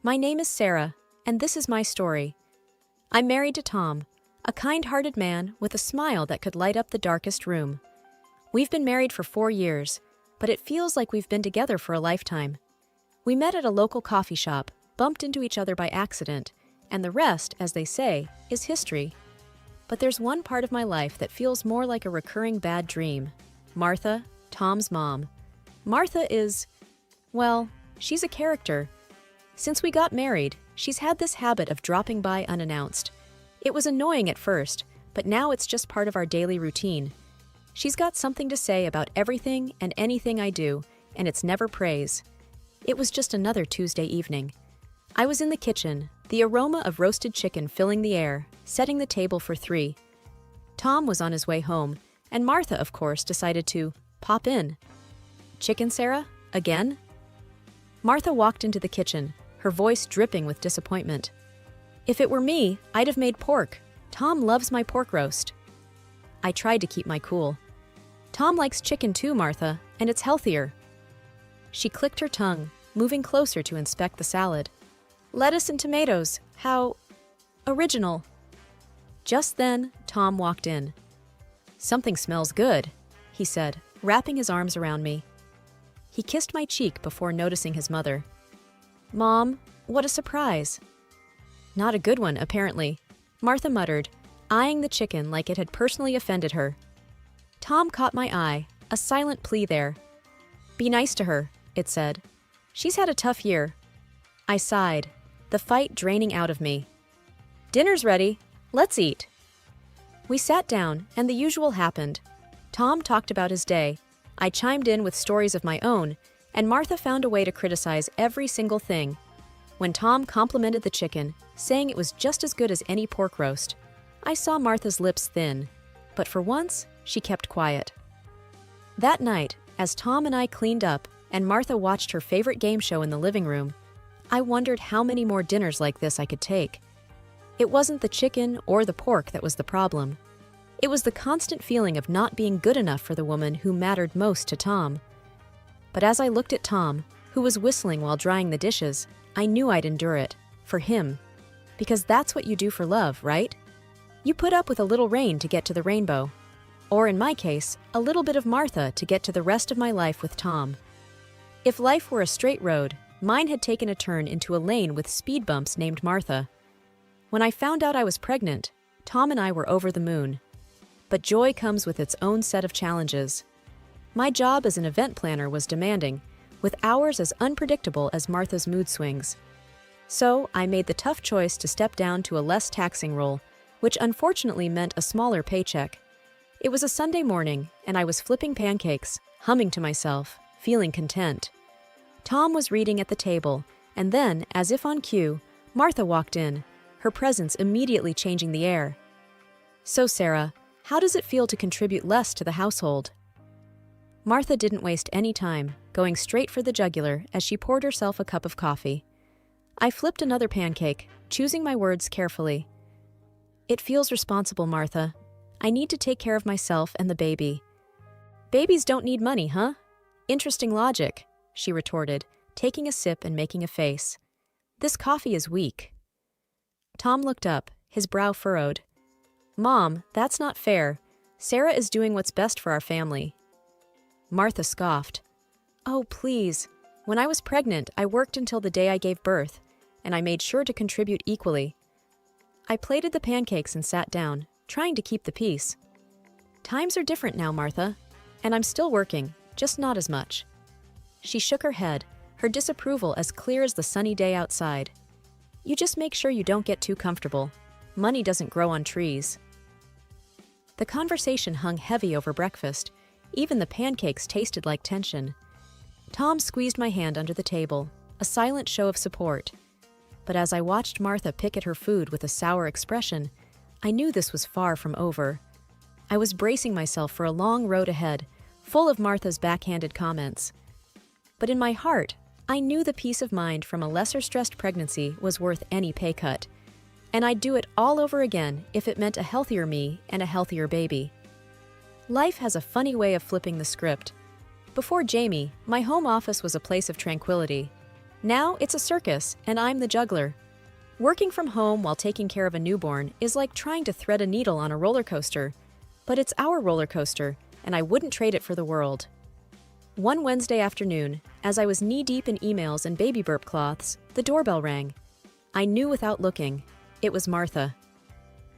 My name is Sarah, and this is my story. I'm married to Tom, a kind-hearted man with a smile that could light up the darkest room. We've been married for 4 years, but it feels like we've been together for a lifetime. We met at a local coffee shop, bumped into each other by accident, and the rest, as they say, is history. But there's one part of my life that feels more like a recurring bad dream. Martha, Tom's mom. Martha is, well, she's a character. Since we got married, she's had this habit of dropping by unannounced. It was annoying at first, but now it's just part of our daily routine. She's got something to say about everything and anything I do, and it's never praise. It was just another Tuesday evening. I was in the kitchen, the aroma of roasted chicken filling the air, setting the table for 3. Tom was on his way home, and Martha, of course, decided to pop in. "Chicken, Sarah? Again?" Martha walked into the kitchen, her voice dripping with disappointment. "If it were me, I'd have made pork. Tom loves my pork roast." I tried to keep my cool. "Tom likes chicken too, Martha, and it's healthier." She clicked her tongue, moving closer to inspect the salad. "Lettuce and tomatoes. How original." Just then, Tom walked in. "Something smells good," he said, wrapping his arms around me. He kissed my cheek before noticing his mother. "Mom, what a surprise." "Not a good one, apparently," Martha muttered, eyeing the chicken like it had personally offended her. Tom caught my eye, a silent plea there. "Be nice to her," it said. "She's had a tough year." I sighed, the fight draining out of me. "Dinner's ready. Let's eat." We sat down, and the usual happened. Tom talked about his day, I chimed in with stories of my own, and Martha found a way to criticize every single thing. When Tom complimented the chicken, saying it was just as good as any pork roast, I saw Martha's lips thin, but for once, she kept quiet. That night, as Tom and I cleaned up and Martha watched her favorite game show in the living room, I wondered how many more dinners like this I could take. It wasn't the chicken or the pork that was the problem. It was the constant feeling of not being good enough for the woman who mattered most to Tom. But as I looked at Tom, who was whistling while drying the dishes, I knew I'd endure it, for him. Because that's what you do for love, right? You put up with a little rain to get to the rainbow. Or in my case, a little bit of Martha to get to the rest of my life with Tom. If life were a straight road, mine had taken a turn into a lane with speed bumps named Martha. When I found out I was pregnant, Tom and I were over the moon. But joy comes with its own set of challenges. My job as an event planner was demanding, with hours as unpredictable as Martha's mood swings. So I made the tough choice to step down to a less taxing role, which unfortunately meant a smaller paycheck. It was a Sunday morning, and I was flipping pancakes, humming to myself, feeling content. Tom was reading at the table, and then, as if on cue, Martha walked in, her presence immediately changing the air. "So, Sarah, how does it feel to contribute less to the household?" Martha didn't waste any time, going straight for the jugular as she poured herself a cup of coffee. I flipped another pancake, choosing my words carefully. "It feels responsible, Martha. I need to take care of myself and the baby." "Babies don't need money, huh?" "Interesting logic," she retorted, taking a sip and making a face. "This coffee is weak." Tom looked up, his brow furrowed. "Mom, that's not fair. Sarah is doing what's best for our family." Martha scoffed. "Oh, please. When I was pregnant, I worked until the day I gave birth, and I made sure to contribute equally." I plated the pancakes and sat down, trying to keep the peace. "Times are different now, Martha, and I'm still working, just not as much." She shook her head, her disapproval as clear as the sunny day outside. "You just make sure you don't get too comfortable. Money doesn't grow on trees." The conversation hung heavy over breakfast. Even the pancakes tasted like tension. Tom squeezed my hand under the table, a silent show of support. But as I watched Martha pick at her food with a sour expression, I knew this was far from over. I was bracing myself for a long road ahead, full of Martha's backhanded comments. But in my heart, I knew the peace of mind from a lesser-stressed pregnancy was worth any pay cut. And I'd do it all over again if it meant a healthier me and a healthier baby. Life has a funny way of flipping the script. Before Jamie, my home office was a place of tranquility. Now it's a circus, and I'm the juggler. Working from home while taking care of a newborn is like trying to thread a needle on a roller coaster. But it's our roller coaster, and I wouldn't trade it for the world. One Wednesday afternoon, as I was knee-deep in emails and baby burp cloths, the doorbell rang. I knew without looking. It was Martha.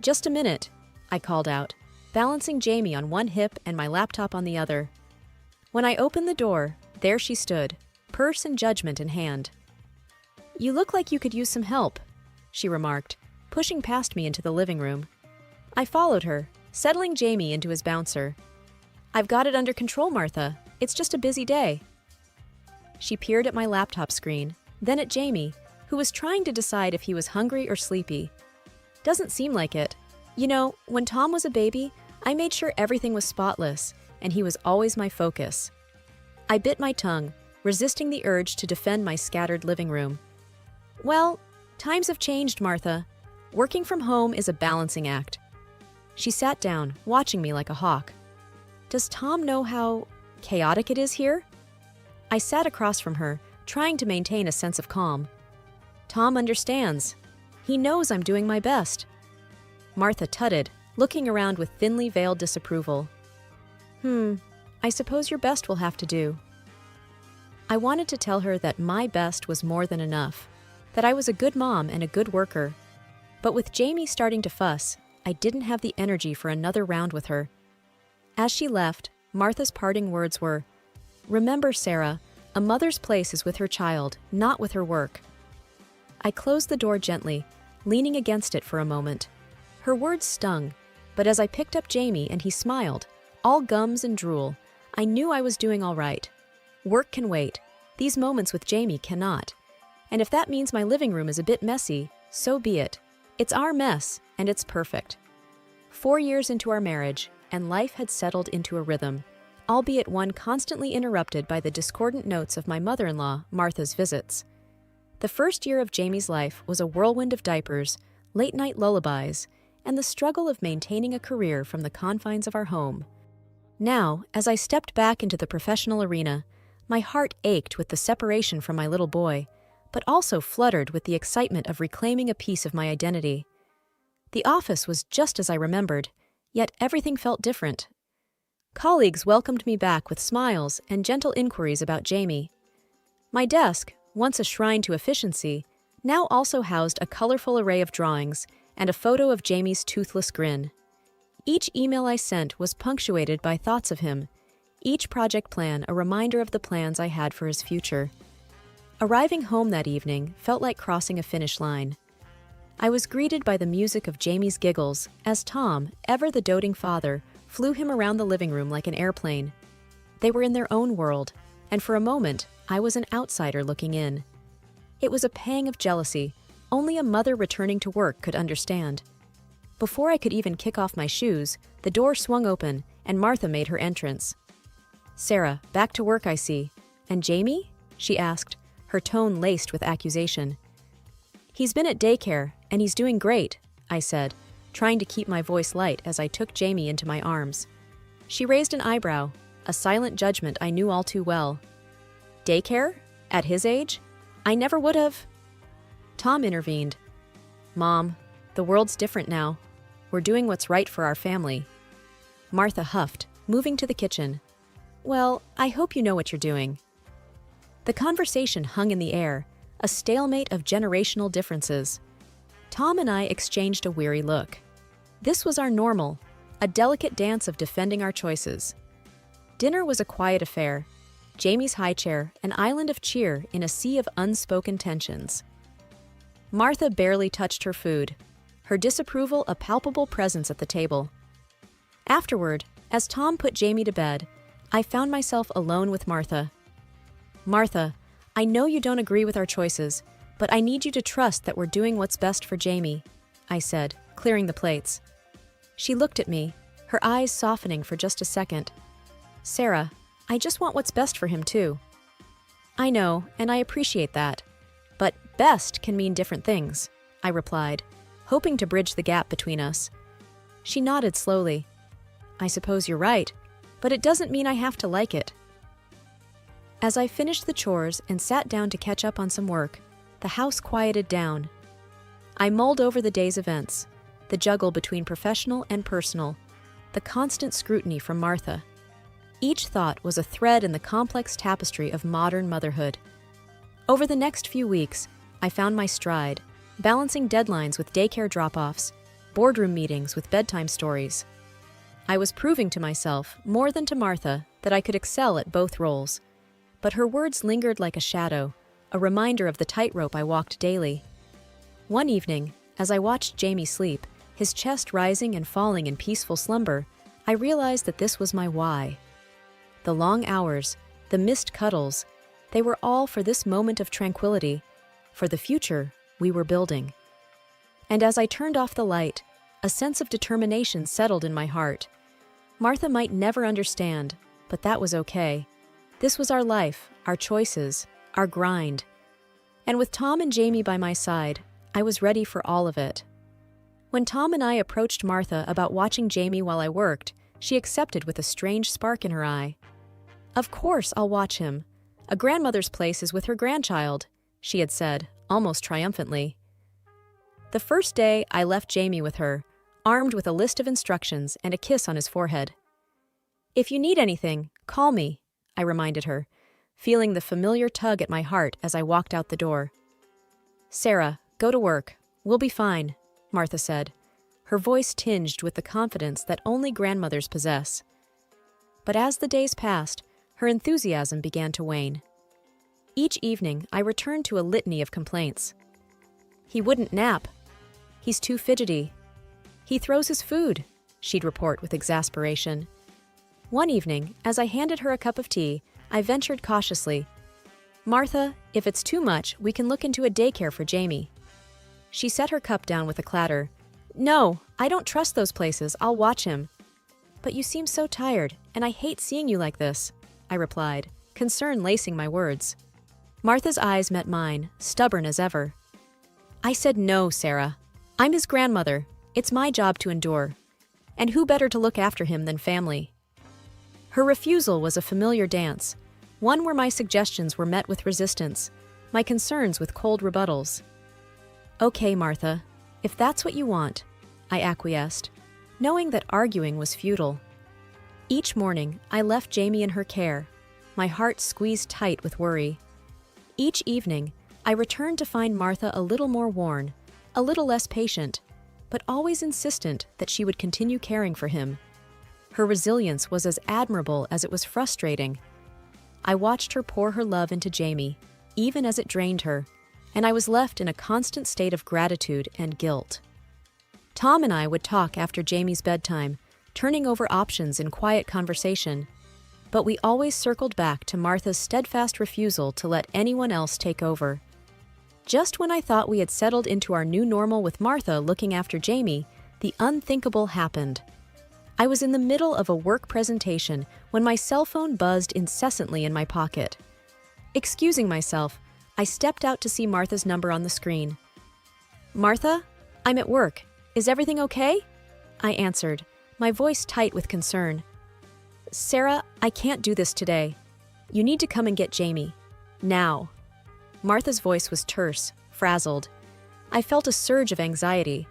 "Just a minute," I called out, balancing Jamie on one hip and my laptop on the other. When I opened the door, there she stood, purse and judgment in hand. "You look like you could use some help," she remarked, pushing past me into the living room. I followed her, settling Jamie into his bouncer. "I've got it under control, Martha. It's just a busy day." She peered at my laptop screen, then at Jamie, who was trying to decide if he was hungry or sleepy. "Doesn't seem like it. You know, when Tom was a baby, I made sure everything was spotless, and he was always my focus." I bit my tongue, resisting the urge to defend my scattered living room. "Well, times have changed, Martha. Working from home is a balancing act." She sat down, watching me like a hawk. "Does Tom know how chaotic it is here?" I sat across from her, trying to maintain a sense of calm. "Tom understands. He knows I'm doing my best." Martha tutted, looking around with thinly veiled disapproval. I suppose your best will have to do." I wanted to tell her that my best was more than enough, that I was a good mom and a good worker. But with Jamie starting to fuss, I didn't have the energy for another round with her. As she left, Martha's parting words were, "Remember, Sarah, a mother's place is with her child, not with her work." I closed the door gently, leaning against it for a moment. Her words stung, but as I picked up Jamie and he smiled, all gums and drool, I knew I was doing all right. Work can wait. These moments with Jamie cannot. And if that means my living room is a bit messy, so be it. It's our mess, and it's perfect. 4 years into our marriage, and life had settled into a rhythm, albeit one constantly interrupted by the discordant notes of my mother-in-law, Martha's visits. The first year of Jamie's life was a whirlwind of diapers, late-night lullabies, and the struggle of maintaining a career from the confines of our home. Now, as I stepped back into the professional arena, my heart ached with the separation from my little boy, but also fluttered with the excitement of reclaiming a piece of my identity. The office was just as I remembered, yet everything felt different. Colleagues welcomed me back with smiles and gentle inquiries about Jamie. My desk, once a shrine to efficiency, now also housed a colorful array of drawings and a photo of Jamie's toothless grin. Each email I sent was punctuated by thoughts of him, each project plan a reminder of the plans I had for his future. Arriving home that evening felt like crossing a finish line. I was greeted by the music of Jamie's giggles as Tom, ever the doting father, flew him around the living room like an airplane. They were in their own world, and for a moment, I was an outsider looking in. It was a pang of jealousy only a mother returning to work could understand. Before I could even kick off my shoes, the door swung open and Martha made her entrance. "Sarah, back to work I see. And Jamie?" she asked, her tone laced with accusation. "He's been at daycare, and he's doing great," I said, trying to keep my voice light as I took Jamie into my arms. She raised an eyebrow, a silent judgment I knew all too well. "Daycare? At his age? I never would have." Tom intervened. "Mom, the world's different now. We're doing what's right for our family." Martha huffed, moving to the kitchen. "Well, I hope you know what you're doing." The conversation hung in the air, a stalemate of generational differences. Tom and I exchanged a weary look. This was our normal, a delicate dance of defending our choices. Dinner was a quiet affair. Jamie's high chair, an island of cheer in a sea of unspoken tensions. Martha barely touched her food, her disapproval a palpable presence at the table. Afterward, as Tom put Jamie to bed, I found myself alone with Martha. "Martha, I know you don't agree with our choices, but I need you to trust that we're doing what's best for Jamie," I said, clearing the plates. She looked at me, her eyes softening for just a second. "Sarah, I just want what's best for him too." "I know, and I appreciate that. But best can mean different things," I replied, hoping to bridge the gap between us. She nodded slowly. "I suppose you're right, but it doesn't mean I have to like it." As I finished the chores and sat down to catch up on some work, the house quieted down. I mulled over the day's events, the juggle between professional and personal, the constant scrutiny from Martha. Each thought was a thread in the complex tapestry of modern motherhood. Over the next few weeks, I found my stride, balancing deadlines with daycare drop-offs, boardroom meetings with bedtime stories. I was proving to myself, more than to Martha, that I could excel at both roles. But her words lingered like a shadow, a reminder of the tightrope I walked daily. One evening, as I watched Jamie sleep, his chest rising and falling in peaceful slumber, I realized that this was my why. The long hours, the missed cuddles, they were all for this moment of tranquility, for the future we were building. And as I turned off the light, a sense of determination settled in my heart. Martha might never understand, but that was okay. This was our life, our choices, our grind. And with Tom and Jamie by my side, I was ready for all of it. When Tom and I approached Martha about watching Jamie while I worked, she accepted with a strange spark in her eye. "Of course, I'll watch him. A grandmother's place is with her grandchild," she had said, almost triumphantly. The first day, I left Jamie with her, armed with a list of instructions and a kiss on his forehead. "If you need anything, call me," I reminded her, feeling the familiar tug at my heart as I walked out the door. "Sarah, go to work. We'll be fine," Martha said, her voice tinged with the confidence that only grandmothers possess. But as the days passed, her enthusiasm began to wane. Each evening, I returned to a litany of complaints. "He wouldn't nap. He's too fidgety. He throws his food," she'd report with exasperation. One evening, as I handed her a cup of tea, I ventured cautiously, "Martha, if it's too much, we can look into a daycare for Jamie." She set her cup down with a clatter. "No, I don't trust those places. I'll watch him." "But you seem so tired, and I hate seeing you like this," I replied, concern lacing my words. Martha's eyes met mine, stubborn as ever. "I said no, Sarah. I'm his grandmother. It's my job to endure. And who better to look after him than family?" Her refusal was a familiar dance, one where my suggestions were met with resistance, my concerns with cold rebuttals. "Okay, Martha, if that's what you want," I acquiesced, knowing that arguing was futile. Each morning, I left Jamie in her care, my heart squeezed tight with worry. Each evening, I returned to find Martha a little more worn, a little less patient, but always insistent that she would continue caring for him. Her resilience was as admirable as it was frustrating. I watched her pour her love into Jamie, even as it drained her, and I was left in a constant state of gratitude and guilt. Tom and I would talk after Jamie's bedtime, turning over options in quiet conversation, but we always circled back to Martha's steadfast refusal to let anyone else take over. Just when I thought we had settled into our new normal with Martha looking after Jamie, the unthinkable happened. I was in the middle of a work presentation when my cell phone buzzed incessantly in my pocket. Excusing myself, I stepped out to see Martha's number on the screen. "Martha, I'm at work. Is everything okay?" I answered, my voice tight with concern. "Sarah, I can't do this today. You need to come and get Jamie. Now." Martha's voice was terse, frazzled. I felt a surge of anxiety.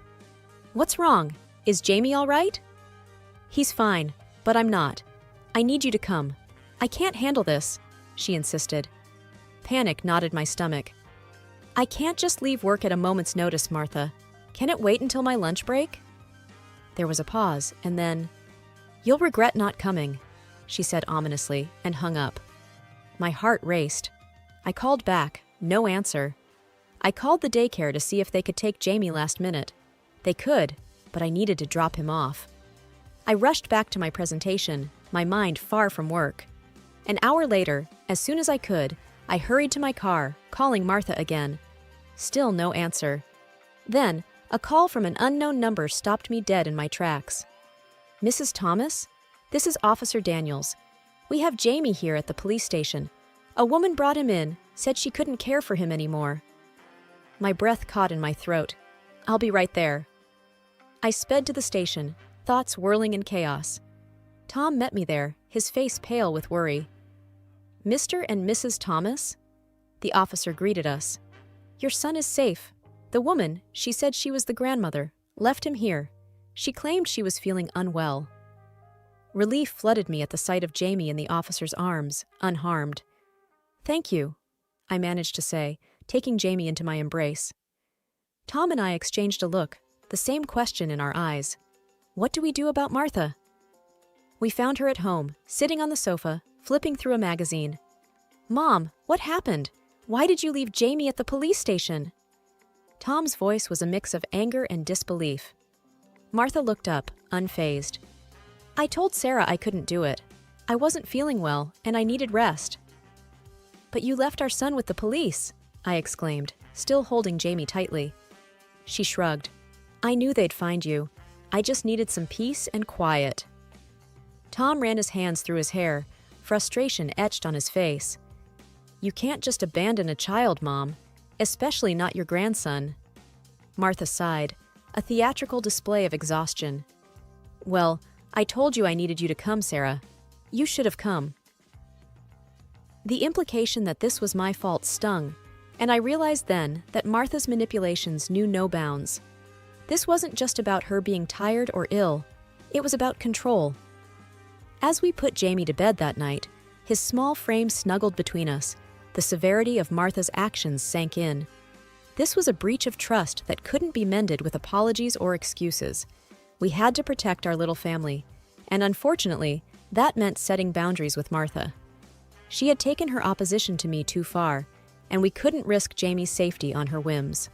"What's wrong? Is Jamie all right?" "He's fine, but I'm not. I need you to come. I can't handle this," she insisted. Panic knotted my stomach. "I can't just leave work at a moment's notice, Martha. Can it wait until my lunch break?" There was a pause, and then, "You'll regret not coming," she said ominously, and hung up. My heart raced. I called back, no answer. I called the daycare to see if they could take Jamie last minute. They could, but I needed to drop him off. I rushed back to my presentation, my mind far from work. An hour later, as soon as I could, I hurried to my car, calling Martha again. Still no answer. Then, a call from an unknown number stopped me dead in my tracks. "Mrs. Thomas? This is Officer Daniels. We have Jamie here at the police station. A woman brought him in, said she couldn't care for him anymore." My breath caught in my throat. "I'll be right there." I sped to the station, thoughts whirling in chaos. Tom met me there, his face pale with worry. Mr. and Mrs. Thomas? The officer greeted us. Your son is safe. The woman, she said she was the grandmother, left him here. She claimed she was feeling unwell. Relief flooded me at the sight of Jamie in the officer's arms, unharmed. Thank you, I managed to say, taking Jamie into my embrace. Tom and I exchanged a look, the same question in our eyes. What do we do about Martha? We found her at home, sitting on the sofa, flipping through a magazine. Mom, what happened? Why did you leave Jamie at the police station? Tom's voice was a mix of anger and disbelief. Martha looked up, unfazed. I told Sarah I couldn't do it. I wasn't feeling well, and I needed rest. But you left our son with the police, I exclaimed, still holding Jamie tightly. She shrugged. I knew they'd find you. I just needed some peace and quiet. Tom ran his hands through his hair, frustration etched on his face. You can't just abandon a child, Mom, especially not your grandson. Martha sighed, a theatrical display of exhaustion. Well, I told you I needed you to come, Sarah. You should have come. The implication that this was my fault stung, and I realized then that Martha's manipulations knew no bounds. This wasn't just about her being tired or ill. It was about control. As we put Jamie to bed that night, his small frame snuggled between us. The severity of Martha's actions sank in. This was a breach of trust that couldn't be mended with apologies or excuses. We had to protect our little family, and unfortunately, that meant setting boundaries with Martha. She had taken her opposition to me too far, and we couldn't risk Jamie's safety on her whims.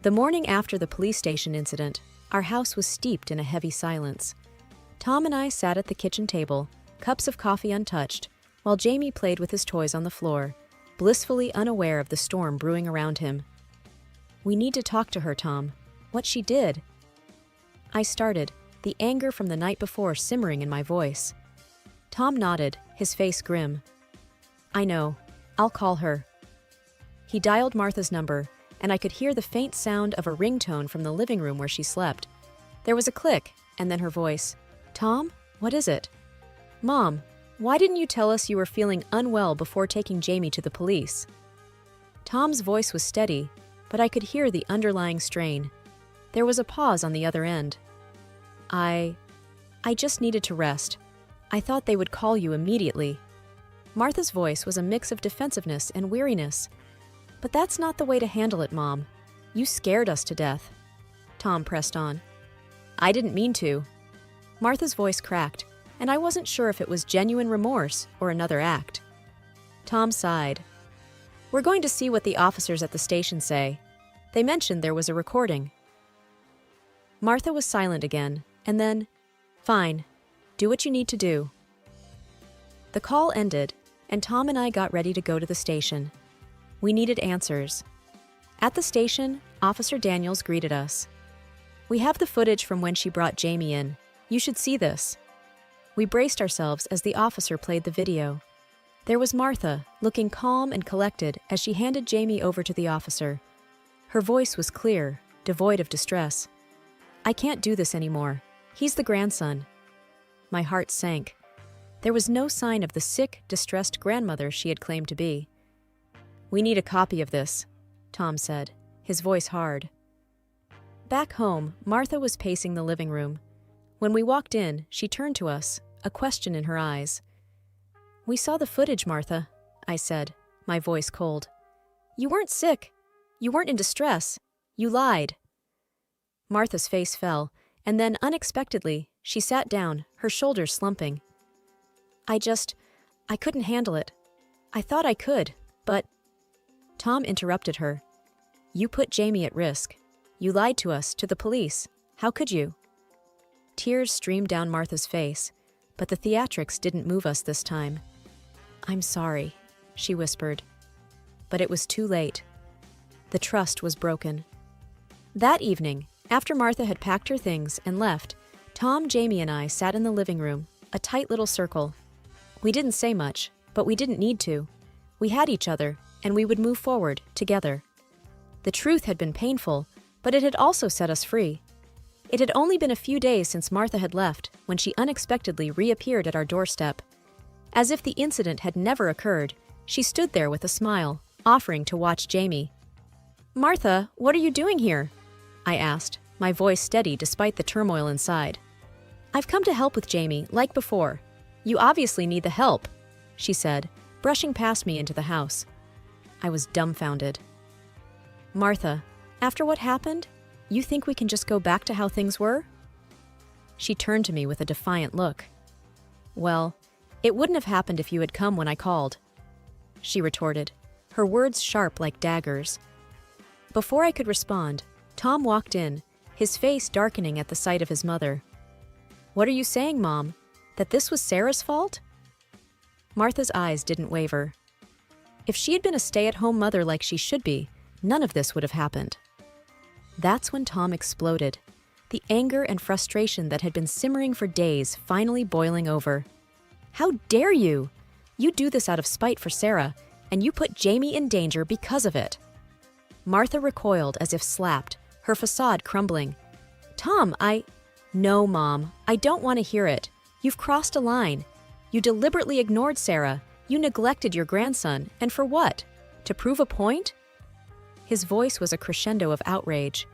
The morning after the police station incident, our house was steeped in a heavy silence. Tom and I sat at the kitchen table, cups of coffee untouched, while Jamie played with his toys on the floor, blissfully unaware of the storm brewing around him. We need to talk to her, Tom. What she did. I started, the anger from the night before simmering in my voice. Tom nodded, his face grim. I know. I'll call her. He dialed Martha's number, and I could hear the faint sound of a ringtone from the living room where she slept. There was a click, and then her voice. Tom, what is it? Mom, why didn't you tell us you were feeling unwell before taking Jamie to the police? Tom's voice was steady, but I could hear the underlying strain. There was a pause on the other end. I just needed to rest. I thought they would call you immediately. Martha's voice was a mix of defensiveness and weariness. But that's not the way to handle it, Mom. You scared us to death. Tom pressed on. I didn't mean to. Martha's voice cracked, and I wasn't sure if it was genuine remorse or another act. Tom sighed. We're going to see what the officers at the station say. They mentioned there was a recording. Martha was silent again, and then, fine, do what you need to do. The call ended, and Tom and I got ready to go to the station. We needed answers. At the station, Officer Daniels greeted us. We have the footage from when she brought Jamie in. You should see this. We braced ourselves as the officer played the video. There was Martha, looking calm and collected as she handed Jamie over to the officer. Her voice was clear, devoid of distress. I can't do this anymore. He's the grandson. My heart sank. There was no sign of the sick, distressed grandmother she had claimed to be. We need a copy of this, Tom said, his voice hard. Back home, Martha was pacing the living room. When we walked in, she turned to us, a question in her eyes. We saw the footage, Martha, I said, my voice cold. You weren't sick. You weren't in distress. You lied. Martha's face fell, and then, unexpectedly, she sat down, her shoulders slumping. I couldn't handle it. I thought I could, but... Tom interrupted her. You put Jamie at risk. You lied to us, to the police. How could you? Tears streamed down Martha's face, but the theatrics didn't move us this time. I'm sorry, she whispered. But it was too late. The trust was broken. That evening, after Martha had packed her things and left, Tom, Jamie, and I sat in the living room, a tight little circle. We didn't say much, but we didn't need to. We had each other, and we would move forward, together. The truth had been painful, but it had also set us free. It had only been a few days since Martha had left when she unexpectedly reappeared at our doorstep. As if the incident had never occurred, she stood there with a smile, offering to watch Jamie. "Martha, what are you doing here?" I asked, my voice steady despite the turmoil inside. "I've come to help with Jamie, like before. You obviously need the help," she said, brushing past me into the house. I was dumbfounded. "Martha, after what happened, you think we can just go back to how things were?" She turned to me with a defiant look. "Well, it wouldn't have happened if you had come when I called," she retorted, her words sharp like daggers. Before I could respond, Tom walked in, his face darkening at the sight of his mother. "What are you saying, Mom? That this was Sarah's fault?" Martha's eyes didn't waver. If she had been a stay-at-home mother like she should be, none of this would have happened. That's when Tom exploded, the anger and frustration that had been simmering for days finally boiling over. "How dare you? You do this out of spite for Sarah, and you put Jamie in danger because of it." Martha recoiled as if slapped, her facade crumbling. "Tom, No, Mom, I don't want to hear it. You've crossed a line. You deliberately ignored Sarah. You neglected your grandson, and for what? To prove a point?" His voice was a crescendo of outrage.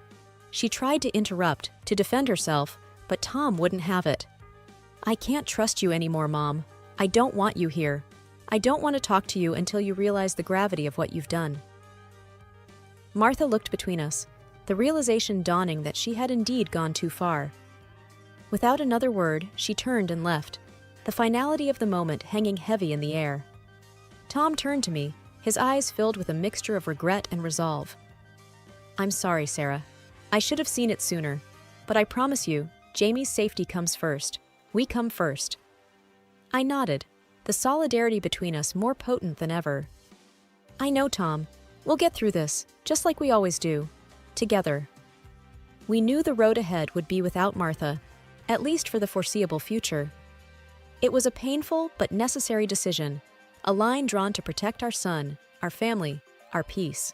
She tried to interrupt, to defend herself, but Tom wouldn't have it. "I can't trust you anymore, Mom. I don't want you here. I don't want to talk to you until you realize the gravity of what you've done." Martha looked between us, the realization dawning that she had indeed gone too far. Without another word, she turned and left, the finality of the moment hanging heavy in the air. Tom turned to me, his eyes filled with a mixture of regret and resolve. "I'm sorry, Sarah. I should have seen it sooner. But I promise you, Jamie's safety comes first. We come first." I nodded, the solidarity between us more potent than ever. "I know, Tom. We'll get through this, just like we always do. Together." We knew the road ahead would be without Martha, at least for the foreseeable future. It was a painful but necessary decision, a line drawn to protect our son, our family, our peace.